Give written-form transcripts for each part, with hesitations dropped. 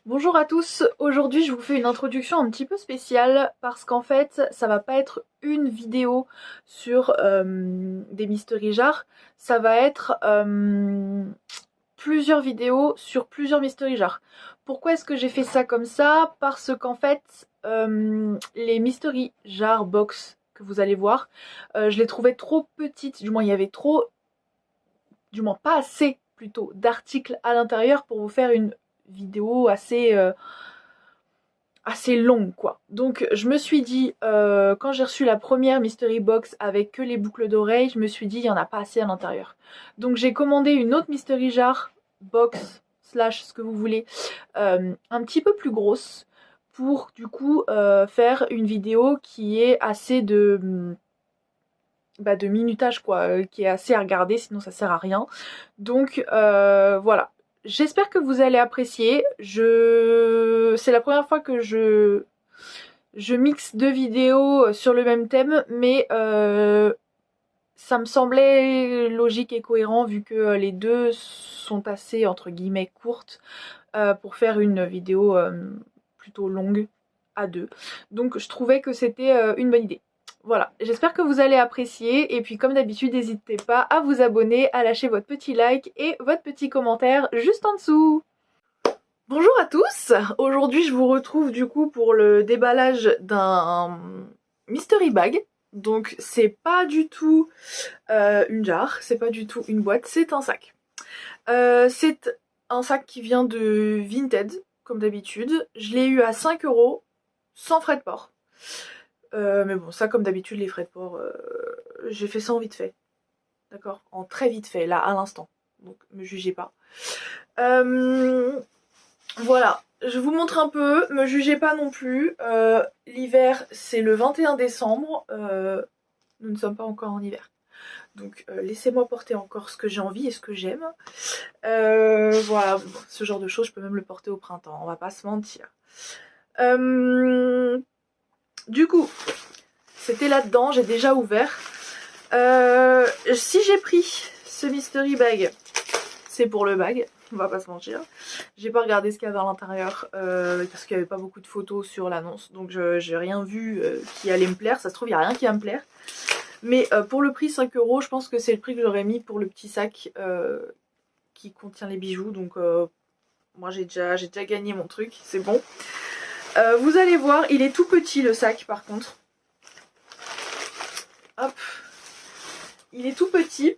Bonjour à tous, aujourd'hui je vous fais une introduction un petit peu spéciale parce qu'en fait ça va pas être une vidéo sur des mystery jars, ça va être plusieurs vidéos sur plusieurs mystery jars. Pourquoi est-ce que j'ai fait ça comme ça? Parce qu'en fait les mystery jars box que vous allez voir, je les trouvais trop petites, du moins il y avait trop, du moins pas assez plutôt d'articles à l'intérieur pour vous faire une vidéo assez longue quoi. Donc je me suis dit, quand j'ai reçu la première mystery box avec que les boucles d'oreilles, je me suis dit il y en a pas assez à l'intérieur. Donc j'ai commandé une autre mystery jar box slash ce que vous voulez, un petit peu plus grosse pour du coup faire une vidéo qui est assez de minutage quoi, qui est assez à regarder, sinon ça sert à rien. Donc voilà. J'espère que vous allez apprécier. C'est la première fois que je mixe deux vidéos sur le même thème, mais ça me semblait logique et cohérent vu que les deux sont assez entre guillemets courtes pour faire une vidéo plutôt longue à deux. Donc je trouvais que c'était une bonne idée. Voilà, j'espère que vous allez apprécier et puis comme d'habitude n'hésitez pas à vous abonner, à lâcher votre petit like et votre petit commentaire juste en dessous. Bonjour à tous, aujourd'hui je vous retrouve du coup pour le déballage d'un mystery bag. Donc c'est pas du tout une jarre, c'est pas du tout une boîte, c'est un sac. C'est un sac qui vient de Vinted, comme d'habitude. Je l'ai eu à 5 € sans frais de port. Mais bon, ça comme d'habitude, les frais de port, j'ai fait ça en vite fait. D'accord? En très vite fait, là, à l'instant. Donc, me jugez pas. Voilà, je vous montre un peu, me jugez pas non plus. L'hiver, c'est le 21 décembre. Nous ne sommes pas encore en hiver. Donc laissez-moi porter encore ce que j'ai envie et ce que j'aime. Voilà, ce genre de choses, je peux même le porter au printemps, on va pas se mentir. Du coup, c'était là-dedans, j'ai déjà ouvert. Si j'ai pris ce mystery bag, c'est pour le bag, on va pas se mentir. J'ai pas regardé ce qu'il y avait à l'intérieur parce qu'il y avait pas beaucoup de photos sur l'annonce, donc j'ai rien vu qui allait me plaire. Ça se trouve, il y a rien qui va me plaire. Mais pour le prix 5 €, je pense que c'est le prix que j'aurais mis pour le petit sac qui contient les bijoux. Donc moi j'ai déjà gagné mon truc, c'est bon. Vous allez voir, il est tout petit le sac par contre. Hop. Il est tout petit.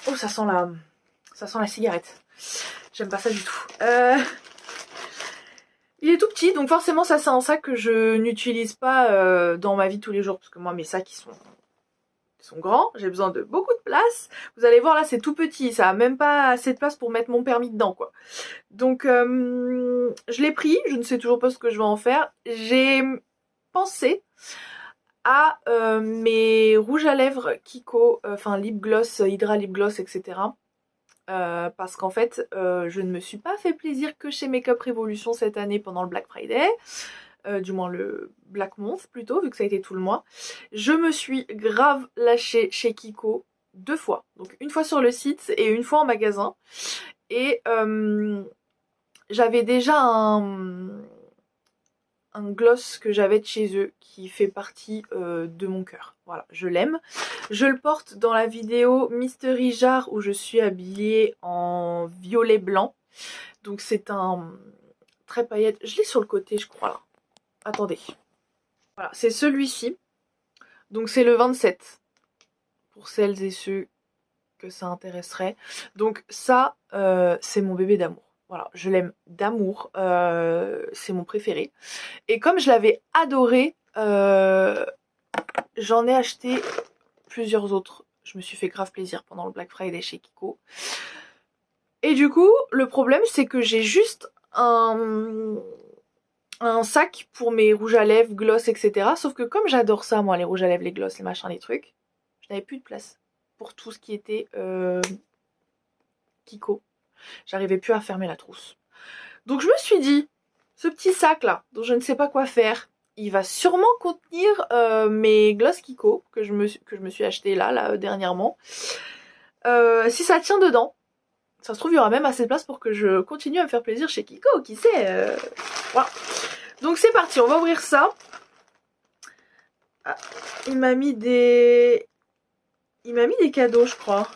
Oh, ça sent la cigarette. J'aime pas ça du tout. Il est tout petit, donc forcément ça c'est un sac que je n'utilise pas dans ma vie tous les jours. Parce que moi mes sacs ils sont grands, j'ai besoin de beaucoup de place. Vous allez voir là c'est tout petit, ça a même pas assez de place pour mettre mon permis dedans quoi. Donc je l'ai pris, je ne sais toujours pas ce que je vais en faire. J'ai pensé à mes rouges à lèvres Kiko, enfin lip gloss, Hydra lip gloss, etc. Parce qu'en fait je ne me suis pas fait plaisir que chez Makeup Revolution cette année pendant le Black Friday. Du moins le Black Month plutôt, vu que ça a été tout le mois. Je me suis grave lâchée chez Kiko 2 fois. Donc une fois sur le site et une fois en magasin. Et j'avais déjà un gloss que j'avais de chez eux qui fait partie de mon cœur. Voilà, je l'aime. Je le porte dans la vidéo Mystery Jar où je suis habillée en violet blanc. Donc c'est un très paillette. Je l'ai sur le côté je crois là. Attendez. Voilà, c'est celui-ci. Donc c'est le 27. Pour celles et ceux que ça intéresserait. Donc ça, c'est mon bébé d'amour. Voilà, je l'aime d'amour. C'est mon préféré. Et comme je l'avais adoré, j'en ai acheté plusieurs autres. Je me suis fait grave plaisir pendant le Black Friday chez Kiko. Et du coup, le problème, c'est que j'ai juste un sac pour mes rouges à lèvres, gloss, etc. Sauf que comme j'adore ça, moi, les rouges à lèvres, les gloss, les machins, les trucs, je n'avais plus de place pour tout ce qui était Kiko. J'arrivais plus à fermer la trousse. Donc je me suis dit, ce petit sac là, dont je ne sais pas quoi faire, il va sûrement contenir mes gloss Kiko que je me suis acheté là dernièrement. Si ça tient dedans, Ça se trouve, il y aura même assez de place pour que je continue à me faire plaisir chez Kiko, qui sait. Voilà. Donc c'est parti, on va ouvrir ça. Ah, il m'a mis des... Il m'a mis des cadeaux, je crois.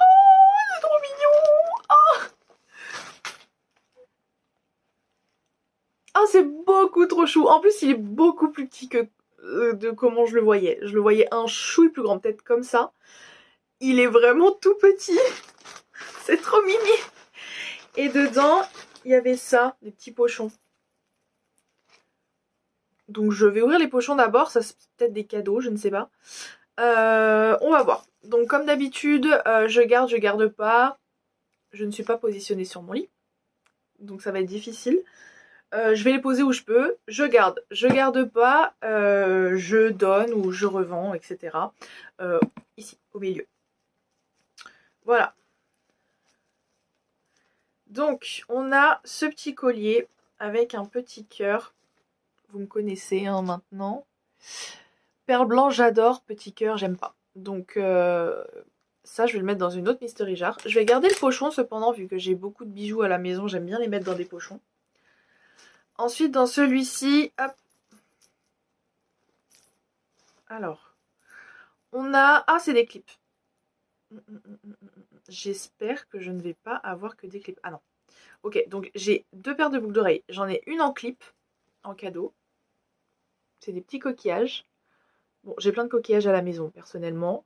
Oh, c'est trop mignon. Oh, ah, c'est beaucoup trop chou. En plus, il est beaucoup plus petit que de comment je le voyais. Je le voyais un chouille plus grand, peut-être comme ça. Il est vraiment tout petit. C'est trop mimi. Et dedans, il y avait ça, des petits pochons. Donc je vais ouvrir les pochons d'abord, ça c'est peut-être des cadeaux, je ne sais pas. On va voir. Donc comme d'habitude, je garde pas. Je ne suis pas positionnée sur mon lit. Donc ça va être difficile. Je vais les poser où je peux. Je garde pas. Je donne ou je revends, etc. Ici, au milieu. Voilà. Donc on a ce petit collier avec un petit cœur. Vous me connaissez hein, maintenant. Perle blanche, j'adore. Petit cœur, j'aime pas. Donc ça, je vais le mettre dans une autre mystery jar. Je vais garder le pochon cependant, vu que j'ai beaucoup de bijoux à la maison. J'aime bien les mettre dans des pochons. Ensuite, dans celui-ci, hop. Alors, on a... Ah, c'est des clips. J'espère que je ne vais pas avoir que des clips. Ah non. Ok, donc j'ai 2 paires de boucles d'oreilles. J'en ai une en clip, en cadeau. C'est des petits coquillages. Bon, j'ai plein de coquillages à la maison, personnellement.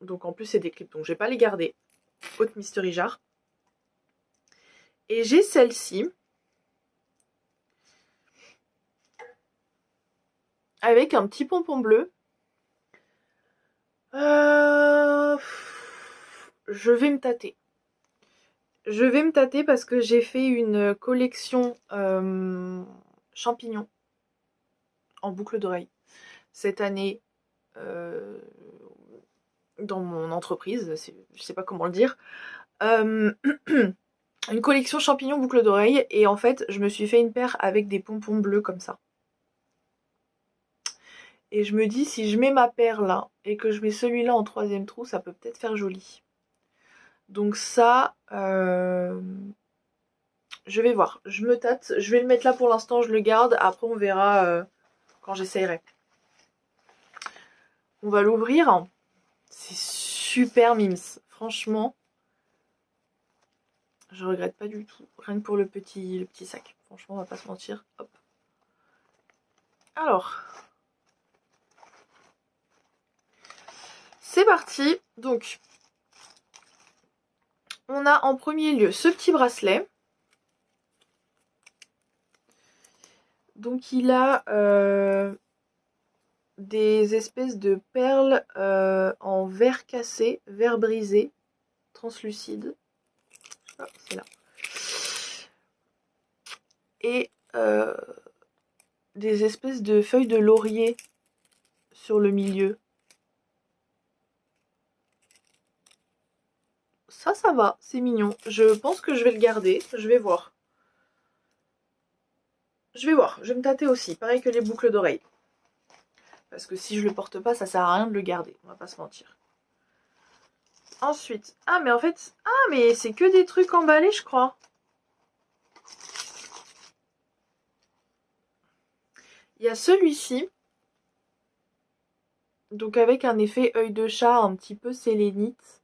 Donc en plus, c'est des clips, donc je vais pas les garder. Haute mystery jar. Et j'ai celle-ci. Avec un petit pompon bleu. Je vais me tâter. Je vais me tâter parce que j'ai fait une collection champignons en boucle d'oreille cette année dans mon entreprise, je sais pas comment le dire. Une collection champignons boucle d'oreille et en fait je me suis fait une paire avec des pompons bleus comme ça. Et je me dis si je mets ma paire là et que je mets celui-là en 3e trou, ça peut peut-être faire joli. Donc ça, je vais voir. Je me tâte. Je vais le mettre là pour l'instant, je le garde. Après, on verra quand j'essayerai. On va l'ouvrir. C'est super mims. Franchement, je regrette pas du tout. Rien que pour le petit sac. Franchement, on va pas se mentir. Hop. Alors, c'est parti. Donc, on a en premier lieu ce petit bracelet. Donc, il a des espèces de perles en verre cassé, verre brisé, translucide. Oh, c'est là. Et des espèces de feuilles de laurier sur le milieu. Ça va, c'est mignon. Je pense que je vais le garder, je vais voir. Je vais me tâter aussi, pareil que les boucles d'oreilles. Parce que si je le porte pas, ça sert à rien de le garder, on va pas se mentir. Ensuite, ah mais en fait, ah mais c'est que des trucs emballés je crois. Il y a celui-ci. Donc avec un effet œil de chat un petit peu sélénite.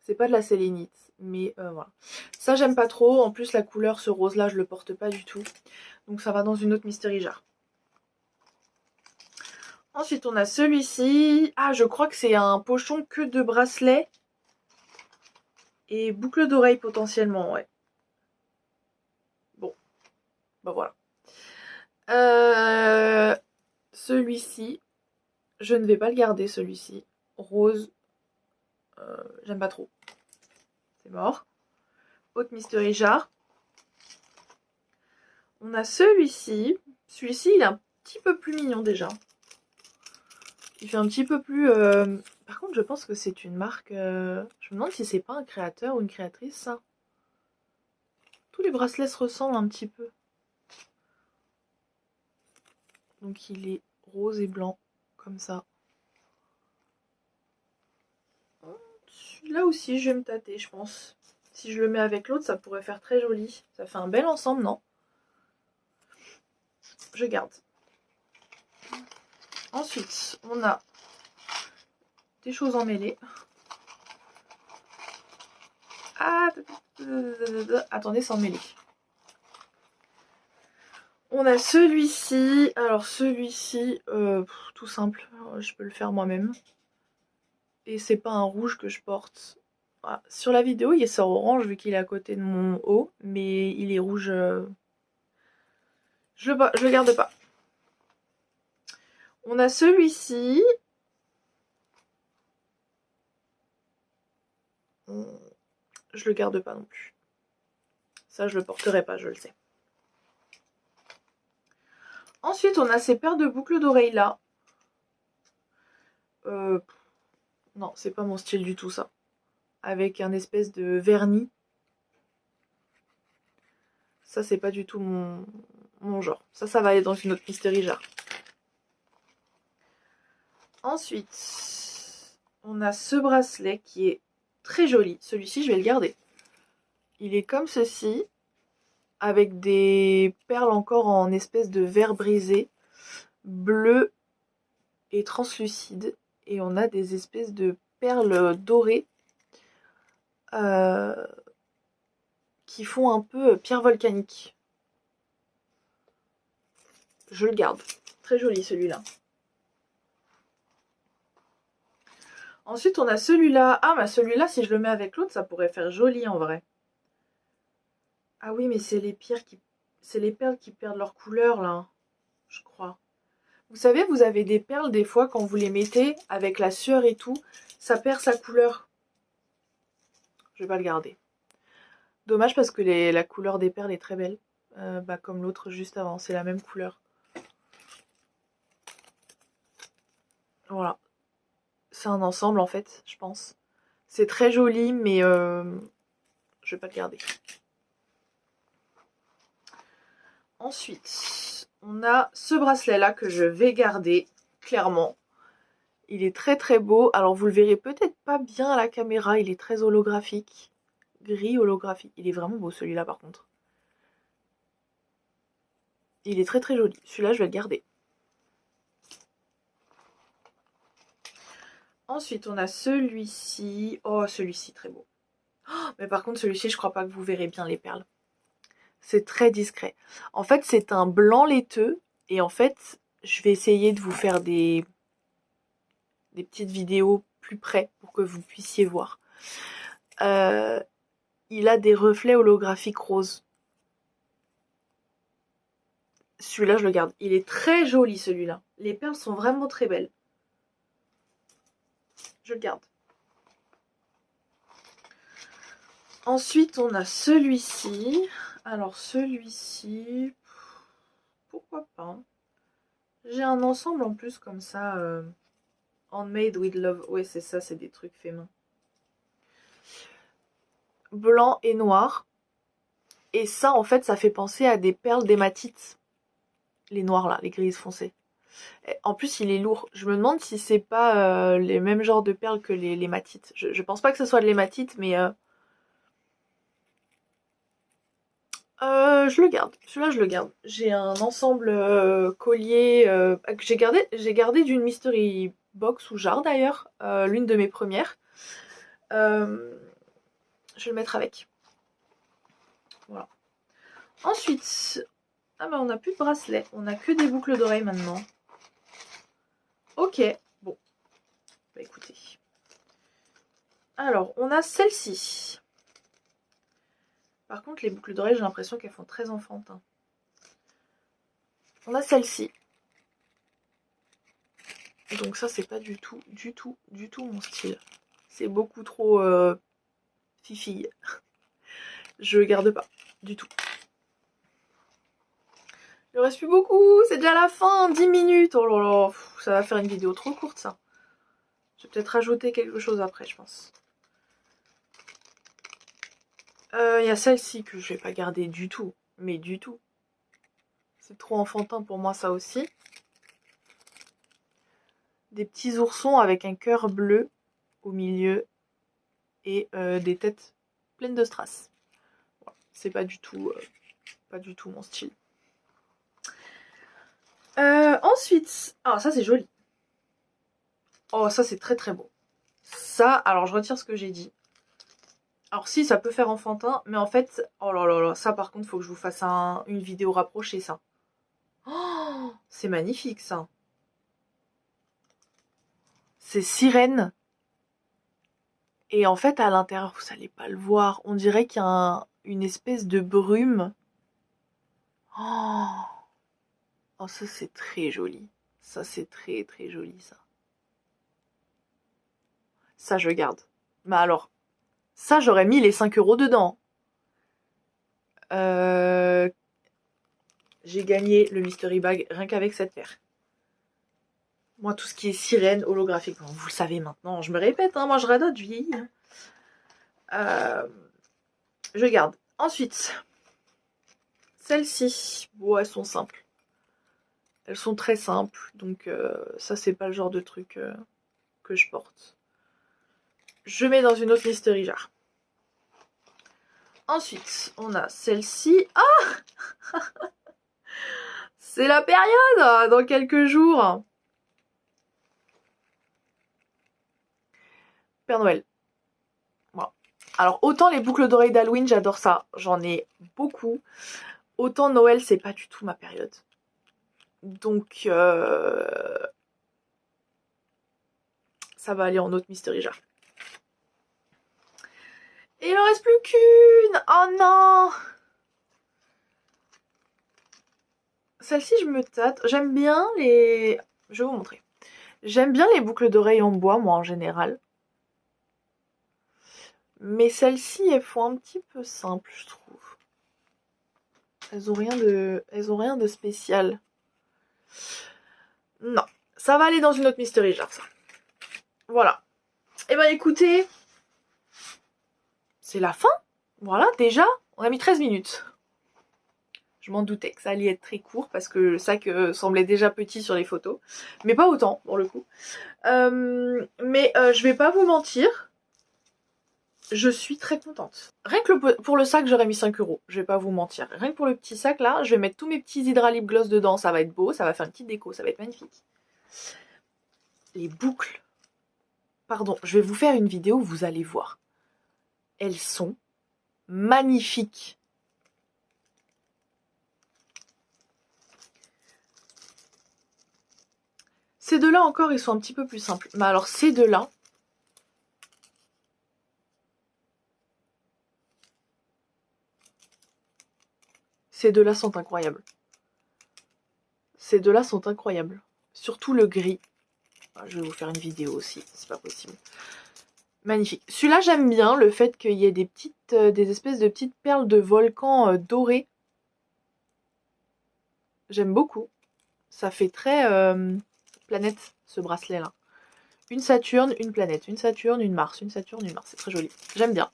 C'est pas de la sélénite, mais voilà. Ça j'aime pas trop, en plus la couleur, ce rose là, je le porte pas du tout. Donc ça va dans une autre mystery jar. Ensuite on a celui-ci. Ah je crois que c'est un pochon que de bracelets. Et boucle d'oreille potentiellement, ouais. Bon, bah voilà. Celui-ci, je ne vais pas le garder celui-ci. Rose, j'aime pas trop. C'est mort. Haute mystery jar. On a celui-ci. Celui-ci, il est un petit peu plus mignon déjà. Il fait un petit peu plus... Par contre, je pense que c'est une marque... Je me demande si c'est pas un créateur ou une créatrice, ça. Tous les bracelets se ressemblent un petit peu. Donc il est rose et blanc, comme ça. Celui-là aussi, je vais me tâter, je pense. Si je le mets avec l'autre, ça pourrait faire très joli. Ça fait un bel ensemble, non? Je garde. Ensuite, on a des choses emmêlées. Ah, attendez, c'est emmêlé. On a celui-ci. Alors celui-ci, tout simple, je peux le faire moi-même. Et c'est pas un rouge que je porte. Voilà. Sur la vidéo, il sort orange vu qu'il est à côté de mon haut, mais il est rouge. Je le garde pas. On a celui-ci. Je le garde pas non plus. Ça, je le porterai pas, je le sais. Ensuite, on a ces paires de boucles d'oreilles là. Non, c'est pas mon style du tout ça. Avec un espèce de vernis. Ça, c'est pas du tout mon genre. Ça va aller dans une autre mystery jar. Ensuite, on a ce bracelet qui est très joli. Celui-ci, je vais le garder. Il est comme ceci, avec des perles encore en espèce de verre brisé, bleu et translucide. Et on a des espèces de perles dorées qui font un peu pierre volcanique. Je le garde. Très joli celui-là. Ensuite, on a celui-là. Ah, bah celui-là, si je le mets avec l'autre, ça pourrait faire joli en vrai. Ah oui, mais c'est les pierres qui... C'est les perles qui perdent leur couleur, là. Je crois. Vous savez, vous avez des perles, des fois, quand vous les mettez, avec la sueur et tout, ça perd sa couleur. Je vais pas le garder. Dommage parce que la couleur des perles est très belle. Comme l'autre juste avant, c'est la même couleur. Voilà. C'est un ensemble, en fait, je pense. C'est très joli, mais je vais pas le garder. Ensuite, on a ce bracelet-là que je vais garder, clairement. Il est très très beau. Alors, vous le verrez peut-être pas bien à la caméra. Il est très holographique. Gris holographique. Il est vraiment beau, celui-là, par contre. Il est très très joli. Celui-là, je vais le garder. Ensuite, on a celui-ci. Oh, celui-ci, très beau. Oh, mais par contre, celui-ci, je crois pas que vous verrez bien les perles. C'est très discret. En fait, c'est un blanc laiteux. Et en fait, je vais essayer de vous faire des petites vidéos plus près pour que vous puissiez voir. Il a des reflets holographiques roses. Celui-là, je le garde. Il est très joli, celui-là. Les perles sont vraiment très belles. Je le garde. Ensuite, on a celui-ci. Alors, celui-ci... Pourquoi pas? J'ai un ensemble en plus comme ça. Handmade with love. Ouais, c'est ça, c'est des trucs faits main. Blanc et noir. Et ça, en fait, ça fait penser à des perles d'hématite. Les noirs, là, les grises foncées. En plus, il est lourd. Je me demande si c'est pas les mêmes genres de perles que les hématites. Je pense pas que ce soit de l'hématite, mais... je le garde. Celui-là, je le garde. J'ai un ensemble collier que j'ai gardé d'une mystery box ou jar d'ailleurs. L'une de mes premières. Je vais le mettre avec. Voilà. Ensuite... Ah bah on n'a plus de bracelet. On n'a que des boucles d'oreilles maintenant. Ok. Bon. Bah écoutez. Alors, on a celle-ci. Par contre, les boucles d'oreilles, j'ai l'impression qu'elles font très enfantin. On a celle-ci. Donc ça, c'est pas du tout mon style. C'est beaucoup trop fifille. Je garde pas, du tout. Il ne reste plus beaucoup, c'est déjà la fin, 10 minutes. Oh là là, ça va faire une vidéo trop courte, ça. Je vais peut-être rajouter quelque chose après, je pense. Il y a celle-ci que je vais pas garder du tout, mais du tout. C'est trop enfantin pour moi, ça aussi. Des petits oursons avec un cœur bleu au milieu. et des têtes pleines de strass. Voilà. C'est pas du tout mon style. Ensuite, ah ça c'est joli. Oh ça c'est très très beau. Ça, alors je retire ce que j'ai dit. Alors si, ça peut faire enfantin, mais en fait, oh là là là, ça par contre, faut que je vous fasse une vidéo rapprochée, ça. Oh, c'est magnifique, ça. C'est sirène. Et en fait, à l'intérieur, vous allez pas le voir, on dirait qu'il y a une espèce de brume. Oh, oh ça c'est très joli. Ça c'est très très joli, ça. Ça, je garde. Mais alors, ça, j'aurais mis les 5 € dedans. J'ai gagné le mystery bag rien qu'avec cette paire. Moi, tout ce qui est sirène, holographique, vous le savez maintenant, je me répète, hein, moi je radote, je vieillis. Je garde. Ensuite, celles-ci, bon, elles sont simples. Elles sont très simples, donc ça, c'est pas le genre de truc que je porte. Je mets dans une autre mystery jar. Ensuite, on a celle-ci. Ah c'est la période dans quelques jours. Père Noël. Voilà. Alors, autant les boucles d'oreilles d'Halloween, j'adore ça. J'en ai beaucoup. Autant Noël, c'est pas du tout ma période. Donc, ça va aller en autre mystery jar. Et il en reste plus qu'une. Oh non. Celle-ci, je me tâte. J'aime bien les... Je vais vous montrer. J'aime bien les boucles d'oreilles en bois, moi, en général. Mais celles-ci, elles font un petit peu simple, je trouve. Elles ont rien de spécial. Non. Ça va aller dans une autre mystery jar, ça. Voilà. Et ben écoutez, c'est la fin. Voilà, déjà, on a mis 13 minutes. Je m'en doutais que ça allait être très court parce que le sac semblait déjà petit sur les photos. Mais pas autant, pour le coup. Je vais pas vous mentir. Je suis très contente. Rien que pour le sac, j'aurais mis 5 €. Je vais pas vous mentir. Rien que pour le petit sac, là, je vais mettre tous mes petits Hydra Lip Gloss dedans. Ça va être beau, ça va faire une petite déco, ça va être magnifique. Les boucles. Pardon, je vais vous faire une vidéo, vous allez voir. Elles sont magnifiques. Ces deux-là encore, ils sont un petit peu plus simples. Mais alors ces deux-là, sont incroyables. Ces deux-là sont incroyables. Surtout le gris. Je vais vous faire une vidéo aussi, c'est pas possible. Magnifique. Celui-là, j'aime bien le fait qu'il y ait des espèces de petites perles de volcan dorées. J'aime beaucoup. Ça fait très planète, ce bracelet-là. Une Saturne, une planète. Une Saturne, une Mars. Une Saturne, une Mars. C'est très joli. J'aime bien.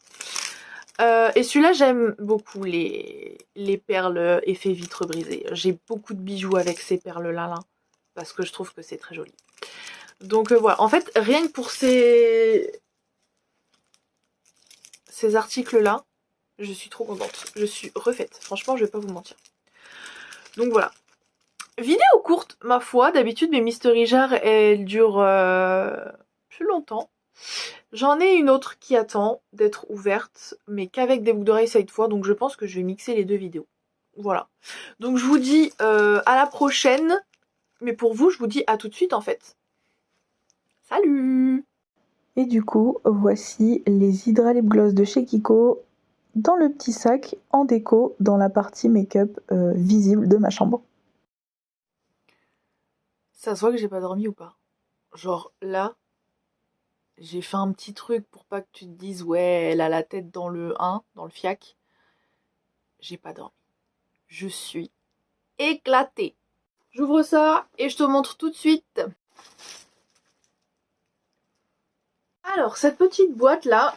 Et celui-là, j'aime beaucoup les perles effet vitre brisée. J'ai beaucoup de bijoux avec ces perles-là, là, parce que je trouve que c'est très joli. Donc voilà. En fait, rien que pour ces articles-là, je suis trop contente. Je suis refaite. Franchement, je vais pas vous mentir. Donc voilà. Vidéo courte, ma foi. D'habitude, mes mystery jars, elles durent plus longtemps. J'en ai une autre qui attend d'être ouverte, mais qu'avec des boucles d'oreilles cette fois, donc je pense que je vais mixer les deux vidéos. Voilà. Donc je vous dis à la prochaine, mais pour vous, je vous dis à tout de suite en fait. Salut! Et du coup, voici les Hydra Lip Gloss de chez Kiko dans le petit sac en déco dans la partie make-up visible de ma chambre. Ça se voit que j'ai pas dormi ou pas? Genre là, j'ai fait un petit truc pour pas que tu te dises ouais, elle a la tête dans le 1, dans le fiac. J'ai pas dormi. Je suis éclatée. J'ouvre ça et je te montre tout de suite. Alors, cette petite boîte là,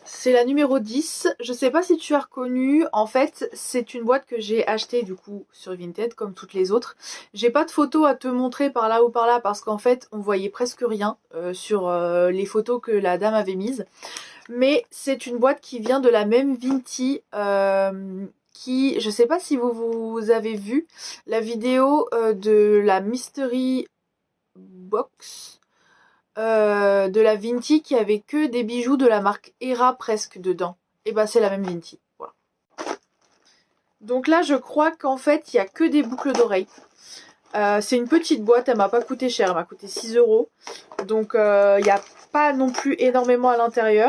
c'est la numéro 10. Je sais pas si tu as reconnu. En fait, c'est une boîte que j'ai achetée du coup sur Vinted comme toutes les autres. J'ai pas de photos à te montrer par là ou par là parce qu'en fait, on voyait presque rien sur les photos que la dame avait mises. Mais c'est une boîte qui vient de la même Vinti. Je sais pas si vous avez vu la vidéo de la Mystery Box. De la Vinti qui avait que des bijoux de la marque Hera presque dedans. Et bah c'est la même Vinti. Voilà. Donc là je crois qu'en fait il n'y a que des boucles d'oreilles. C'est une petite boîte, elle m'a pas coûté cher, elle m'a coûté 6 €. Donc il n'y a pas non plus énormément à l'intérieur.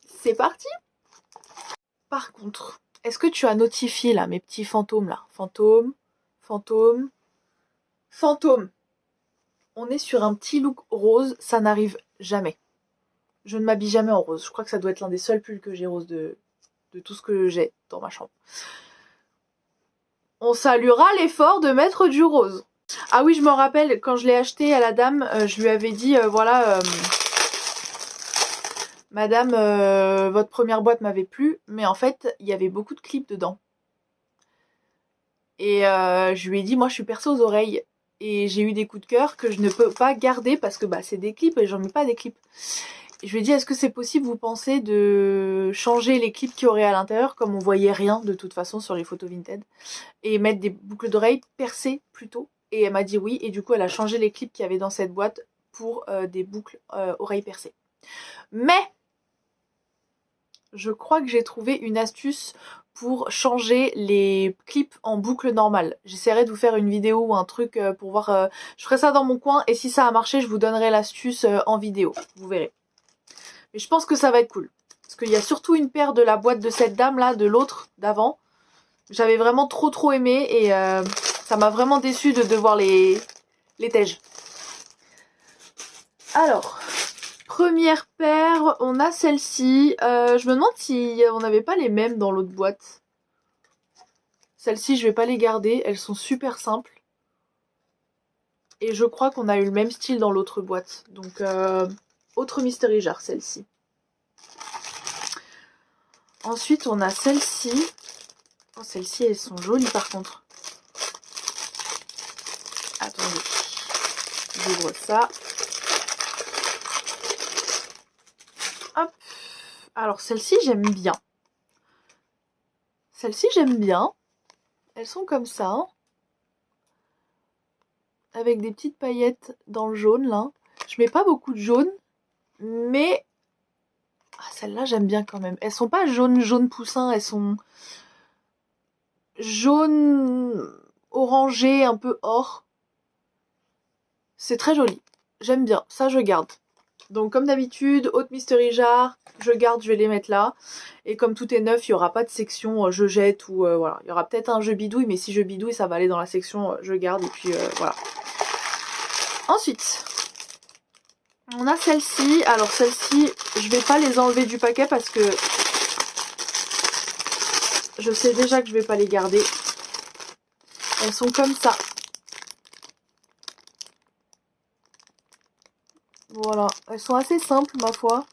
C'est parti. Par contre, est-ce que tu as notifié là mes petits fantômes là? Fantôme, fantôme, fantôme. On est sur un petit look rose, ça n'arrive jamais. Je ne m'habille jamais en rose. Je crois que ça doit être l'un des seuls pulls que j'ai rose de tout ce que j'ai dans ma chambre. On saluera l'effort de mettre du rose. Ah oui, je me rappelle, quand je l'ai acheté à la dame, je lui avais dit, voilà, madame, votre première boîte m'avait plu, mais en fait, il y avait beaucoup de clips dedans. Et je lui ai dit, moi je suis percée aux oreilles. Et j'ai eu des coups de cœur que je ne peux pas garder parce que bah, c'est des clips et j'en mets pas des clips. Je lui ai dit, est-ce que c'est possible, vous pensez, de changer les clips qu'il y aurait à l'intérieur, comme on voyait rien de toute façon sur les photos Vinted, et mettre des boucles d'oreilles percées plutôt. Et elle m'a dit oui, et du coup elle a changé les clips qu'il y avait dans cette boîte pour des boucles oreilles percées. Mais je crois que j'ai trouvé une astuce pour changer les clips en boucle normale. J'essaierai de vous faire une vidéo ou un truc pour voir. Je ferai ça dans mon coin et si ça a marché, je vous donnerai l'astuce en vidéo. Vous verrez. Mais je pense que ça va être cool. Parce qu'il y a surtout une paire de la boîte de cette dame là, de l'autre d'avant. J'avais vraiment trop aimé et ça m'a vraiment déçue de devoir les tèges. Alors, première paire, on a celle-ci. Je me demande si on n'avait pas les mêmes dans l'autre boîte. Celles-ci, je vais pas les garder. Elles sont super simples. Et je crois qu'on a eu le même style dans l'autre boîte. Donc, autre mystery jar, celle-ci. Ensuite, on a celle-ci. Oh, celles-ci, elles sont jolies par contre. Attendez. J'ouvre ça. Hop. Alors, celle-ci, j'aime bien. Celle-ci, j'aime bien. Elles sont comme ça. Hein, avec des petites paillettes dans le jaune, là. Je mets pas beaucoup de jaune. Mais... Ah, celles-là, j'aime bien quand même. Elles sont pas jaune poussin. Elles sont... jaune orangé, un peu or. C'est très joli. J'aime bien. Ça, je garde. Donc, comme d'habitude, haute mystery jar, je garde, je vais les mettre là. Et comme tout est neuf, il n'y aura pas de section je jette ou voilà. Il y aura peut-être un je bidouille, mais si je bidouille, ça va aller dans la section je garde. Et puis voilà. Ensuite, on a celle-ci. Alors, celle-ci, je vais pas les enlever du paquet parce que je sais déjà que je vais pas les garder. Elles sont comme ça. Voilà, elles sont assez simples ma foi.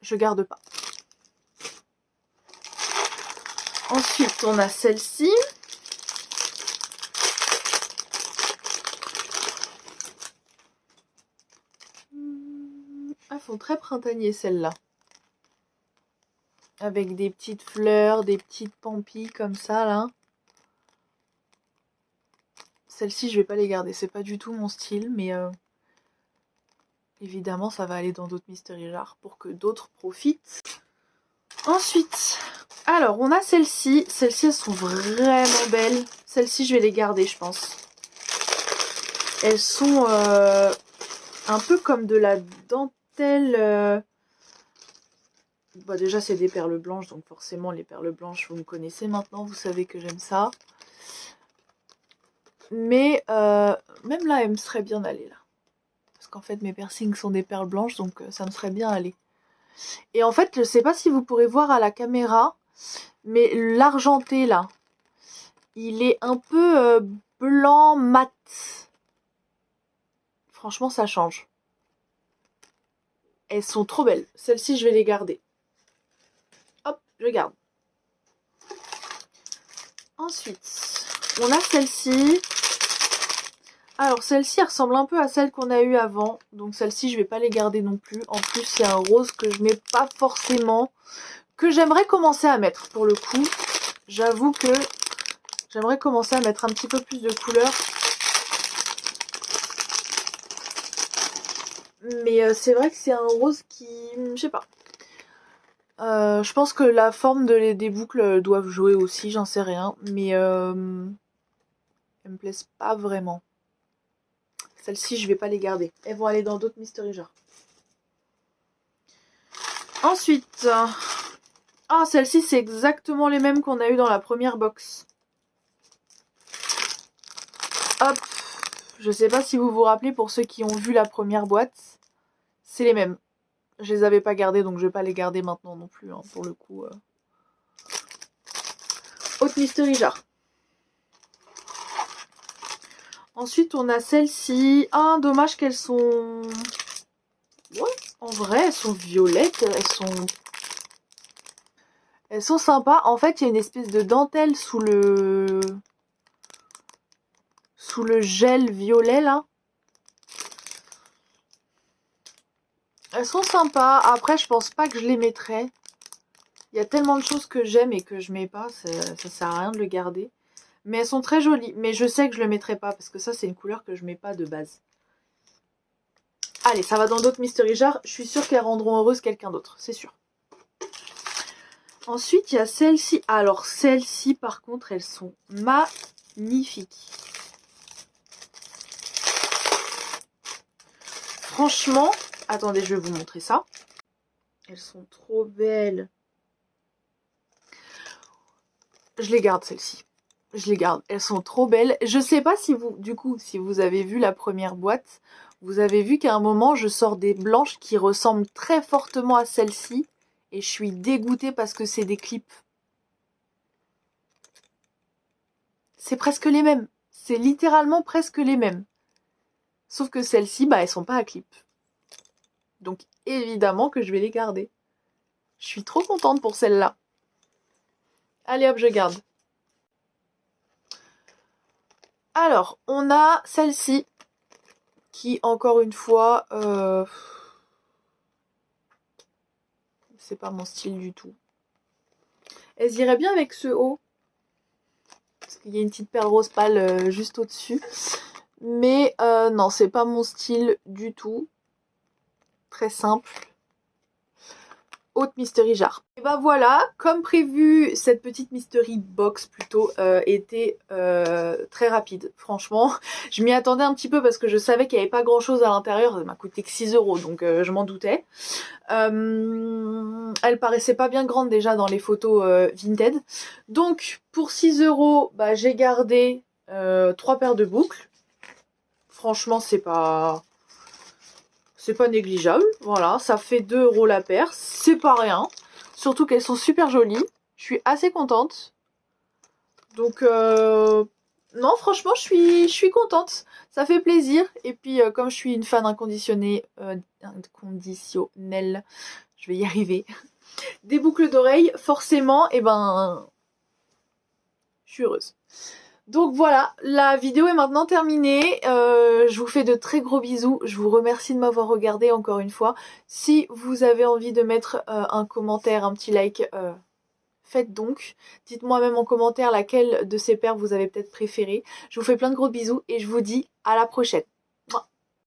Je garde pas. Ensuite, on a celle-ci. Elles font très printanier celles-là. Avec des petites fleurs, des petites pampilles comme ça là. Celles-ci, je vais pas les garder. C'est pas du tout mon style, mais évidemment, ça va aller dans d'autres mystery jars pour que d'autres profitent. Ensuite, alors, on a celles-ci. Celles-ci, elles sont vraiment belles. Celles-ci, je vais les garder, je pense. Elles sont un peu comme de la dentelle. Bah, déjà, c'est des perles blanches, donc forcément, les perles blanches, vous me connaissez maintenant. Vous savez que j'aime ça. Mais même là, elle me serait bien allée, là. Parce qu'en fait, mes piercings sont des perles blanches, donc ça me serait bien allé. Et en fait, je sais pas si vous pourrez voir à la caméra, mais l'argenté, là, Il est un peu blanc mat. Franchement, ça change. Elles sont trop belles. Celles-ci, je vais les garder. Hop, je garde. Ensuite, on a celle-ci. Alors, celle-ci ressemble un peu à celle qu'on a eue avant. Donc, celle-ci, je vais pas les garder non plus. En plus, c'est un rose que je mets pas forcément. Que j'aimerais commencer à mettre, pour le coup. J'avoue que j'aimerais commencer à mettre un petit peu plus de couleurs. Mais c'est vrai que c'est un rose qui... je sais pas. Je pense que la forme des boucles doivent jouer aussi, j'en sais rien. Mais elles me plaisent pas vraiment. Celles-ci, je vais pas les garder. Elles vont aller dans d'autres mystery jars. Ensuite... ah, celles-ci, c'est exactement les mêmes qu'on a eu dans la première box. Hop. Je sais pas si vous vous rappelez, pour ceux qui ont vu la première boîte. C'est les mêmes. Je les avais pas gardés, donc je vais pas les garder maintenant non plus, hein, pour le coup. Autre mystery jar. Ensuite, on a celle-ci. Ah, dommage qu'elles sont... ouais, en vrai, elles sont violettes. Elles sont sympas. En fait, il y a une espèce de dentelle sous le gel violet, là. Elles sont sympas. Après, je pense pas que je les mettrai. Il y a tellement de choses que j'aime et que je mets pas. Ça sert à rien de le garder. Mais elles sont très jolies. Mais je sais que je le mettrai pas. Parce que ça, c'est une couleur que je mets pas de base. Allez, ça va dans d'autres mystery jars. Je suis sûre qu'elles rendront heureuse quelqu'un d'autre. C'est sûr. Ensuite, il y a celle-ci. Alors, celles-ci, par contre, elles sont magnifiques. Franchement, attendez, je vais vous montrer ça. Elles sont trop belles. Je les garde, celles-ci. Je les garde. Elles sont trop belles. Je sais pas si vous, du coup, si vous avez vu la première boîte, vous avez vu qu'à un moment, je sors des blanches qui ressemblent très fortement à celle-ci. Et je suis dégoûtée parce que c'est des clips. C'est presque les mêmes. C'est littéralement presque les mêmes. Sauf que celles-ci, bah, elles sont pas à clip. Donc, évidemment que je vais les garder. Je suis trop contente pour celle-là. Allez hop, je garde. Alors, on a celle-ci. Qui, encore une fois... c'est pas mon style du tout. Elle irait bien avec ce haut. Parce qu'il y a une petite perle rose pâle juste au-dessus. Mais non, c'est pas mon style du tout. Très simple. Autre mystery jar. Et bah voilà, comme prévu, cette petite mystery box plutôt était très rapide. Franchement, je m'y attendais un petit peu parce que je savais qu'il n'y avait pas grand chose à l'intérieur. Ça m'a coûté que 6 €, donc je m'en doutais. Elle paraissait pas bien grande déjà dans les photos Vinted. Donc pour 6 €, bah, j'ai gardé 3 paires de boucles. Franchement, c'est pas négligeable. Voilà, ça fait 2 € la paire. C'est pas rien. Surtout qu'elles sont super jolies. Je suis assez contente. Donc, non, franchement, je suis contente. Ça fait plaisir. Et puis, comme je suis une fan inconditionnelle, je vais y arriver. Des boucles d'oreilles, forcément, et ben, je suis heureuse. Donc voilà, la vidéo est maintenant terminée. Je vous fais de très gros bisous. Je vous remercie de m'avoir regardé encore une fois. Si vous avez envie de mettre un commentaire, un petit like, faites donc. Dites-moi même en commentaire laquelle de ces paires vous avez peut-être préférée. Je vous fais plein de gros bisous et je vous dis à la prochaine.